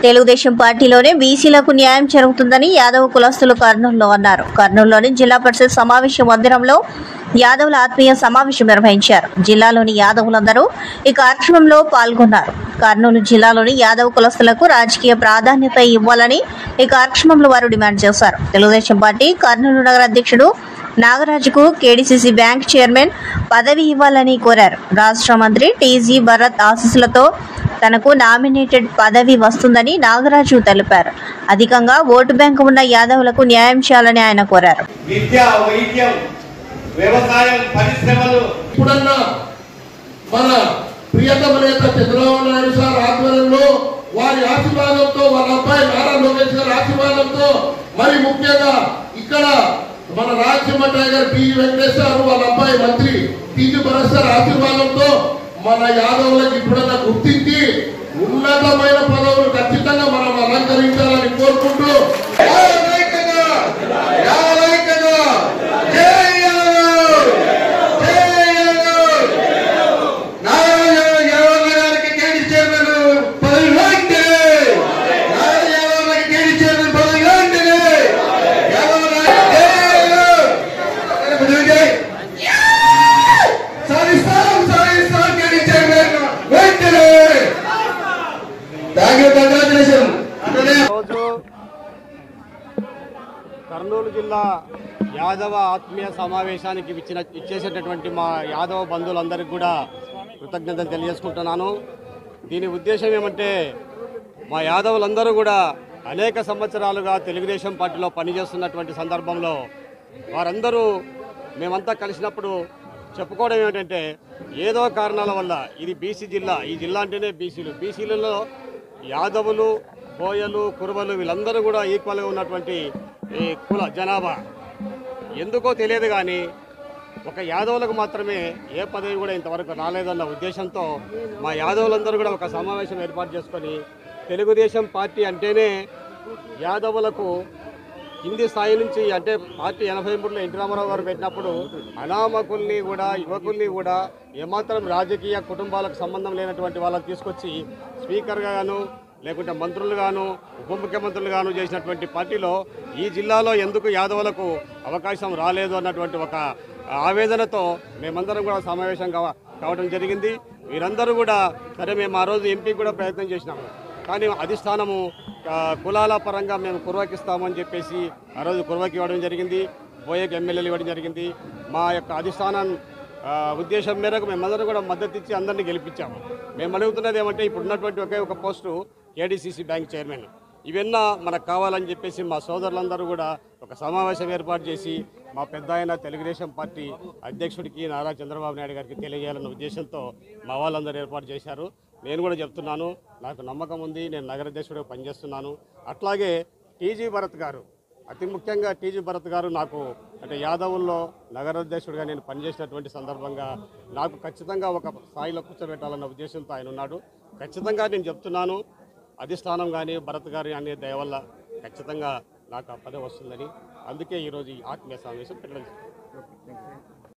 తెలుగుదేశం పార్టీలోనే బీసీలకు న్యాయం జరుగుతుందని యాదవ కులస్తులు కర్నూలులో అన్నారు. కర్నూలులోని జిల్లా పరిషత్ సమావేశ మందిరంలో యాదవుల ఆత్మీయ సమావేశం నిర్వహించారు. జిల్లాలోని యాదవులందరూ ఈ కార్యక్రమంలో పాల్గొన్నారు. కర్నూలు జిల్లాలోని యాదవ కులస్తులకు రాజకీయ ప్రాధాన్యత ఇవ్వాలని ఈ కార్యక్రమంలో వారు డిమాండ్ చేశారు. తెలుగుదేశం పార్టీ కర్నూలు నగర అధ్యక్షుడు నాగరాజుకు కేడీసీసీ బ్యాంక్ చైర్మన్ పదవి ఇవ్వాలని కోరారు. రాష్ట్ర మంత్రి టీజీ భరత్ ఆశీస్సులతో తనకు నామినేటెడ్ పదవి వస్తుందని నాగరాజు తెలిపారు. అధికంగా ఓటు బ్యాంకు ఉన్న యాదవులకు న్యాయం చేయాలని ఆయన కోరారు. విద్య, వైద్యం, వ్యవసాయం, పరిశ్రమలు ఇప్పుడన్నా మన ప్రియతమ నేత చంద్రబాబు నాయుడు సార్ ఆధ్వర్యంలో వారి ఆశీర్వాదంతో వాళ్ళ అబ్బాయి నారా లోకేష్ గారి ఆశీర్వాదంతో మరి ముఖ్యంగా ఇక్కడ మన రాజ్యసభ టైగర్ బిఈ వెంకటేశ్వర వాళ్ళ అబ్బాయి మంత్రి టీజీ భరత్ సార్ ఆశీర్వాదంతో మన యాదవులకు ఇప్పుడన్నా గుర్తించి ఉన్నతమైన పదవులు ఖచ్చితంగా మనం అలంకరించాలని కోరుకుంటూ కర్నూలు జిల్లా యాదవ ఆత్మీయ సమావేశానికి ఇచ్చేసేటటువంటి మా యాదవ బంధువులందరికీ కూడా కృతజ్ఞతలు తెలియజేసుకుంటున్నాను. దీని ఉద్దేశం ఏమంటే మా యాదవులందరూ కూడా అనేక సంవత్సరాలుగా తెలుగుదేశం పార్టీలో పనిచేస్తున్నటువంటి సందర్భంలో వారందరూ మేమంతా కలిసినప్పుడు చెప్పుకోవడం ఏమిటంటే ఏదో కారణాల వల్ల ఇది బీసీ జిల్లా, ఈ జిల్లా అంటేనే బీసీలలో యాదవులు, బోయలు, కురుబలు వీళ్ళందరూ కూడా ఈక్వల్గా ఉన్నటువంటి ఈ కుల జనాభా ఎందుకో తెలియదు కానీ ఒక యాదవులకు మాత్రమే ఏ పదవి కూడా ఇంతవరకు రాలేదన్న ఉద్దేశంతో మా యాదవులందరూ కూడా ఒక సమావేశం ఏర్పాటు చేసుకొని తెలుగుదేశం పార్టీ అంటేనే యాదవులకు కింది స్థాయి నుంచి అంటే పార్టీ 83లో ఎన్టీ రామారావు గారు పెట్టినప్పుడు అనామకుల్ని కూడా యువకుల్ని కూడా ఏమాత్రం రాజకీయ కుటుంబాలకు సంబంధం లేనటువంటి వాళ్ళని తీసుకొచ్చి స్పీకర్గాను లేకుంటే మంత్రులుగాను ఉప ముఖ్యమంత్రులుగాను చేసినటువంటి పార్టీలో ఈ జిల్లాలో ఎందుకు యాదవులకు అవకాశం రాలేదు అన్నటువంటి ఒక ఆవేదనతో మేమందరం కూడా సమావేశం కావడం జరిగింది. వీరందరూ కూడా సరే మేము ఆ రోజు ఎంపీ కూడా ప్రయత్నం చేసినాము కానీ అధిష్టానము కులాల పరంగా మేము కుర్వకిస్తామని చెప్పేసి ఆ రోజు కుర్వకి ఇవ్వడం జరిగింది, బోయకి ఎమ్మెల్యేలు ఇవ్వడం జరిగింది. మా యొక్క అధిష్టానం ఉద్దేశం మేరకు మేమందరం కూడా మద్దతు ఇచ్చి అందరినీ గెలిపించాము. మేము అడుగుతున్నది ఏమంటే ఇప్పుడున్నటువంటి ఒకే ఒక పోస్టు కేడీసీసీ బ్యాంక్ చైర్మన్. ఇవన్నా మనకు కావాలని చెప్పేసి మా సోదరులందరూ కూడా ఒక సమావేశం ఏర్పాటు చేసి మా పెద్ద ఆయన తెలుగుదేశం పార్టీ అధ్యక్షుడికి నారా చంద్రబాబు నాయుడు గారికి తెలియజేయాలన్న ఉద్దేశంతో మా వాళ్ళందరూ ఏర్పాటు చేశారు. నేను కూడా చెప్తున్నాను, నాకు నమ్మకం ఉంది, నేను నగరాధ్యక్షుడిగా పనిచేస్తున్నాను. అట్లాగే టీజీ భరత్ గారు, అతి ముఖ్యంగా టీజీ భరత్ గారు నాకు అంటే యాదవుల్లో నగరాధ్యక్షుడిగా నేను పనిచేసినటువంటి సందర్భంగా నాకు ఖచ్చితంగా ఒక స్థాయిలో కూర్చోబెట్టాలన్న ఉద్దేశంతో ఆయన ఉన్నాడు. ఖచ్చితంగా నేను చెప్తున్నాను, అధిష్టానం కానీ భరత్ గారి అనే దయ వల్ల ఖచ్చితంగా నాకు ఆ పదవి వస్తుందని అందుకే ఈరోజు ఈ ఆత్మీయ సమావేశం పెట్టడం.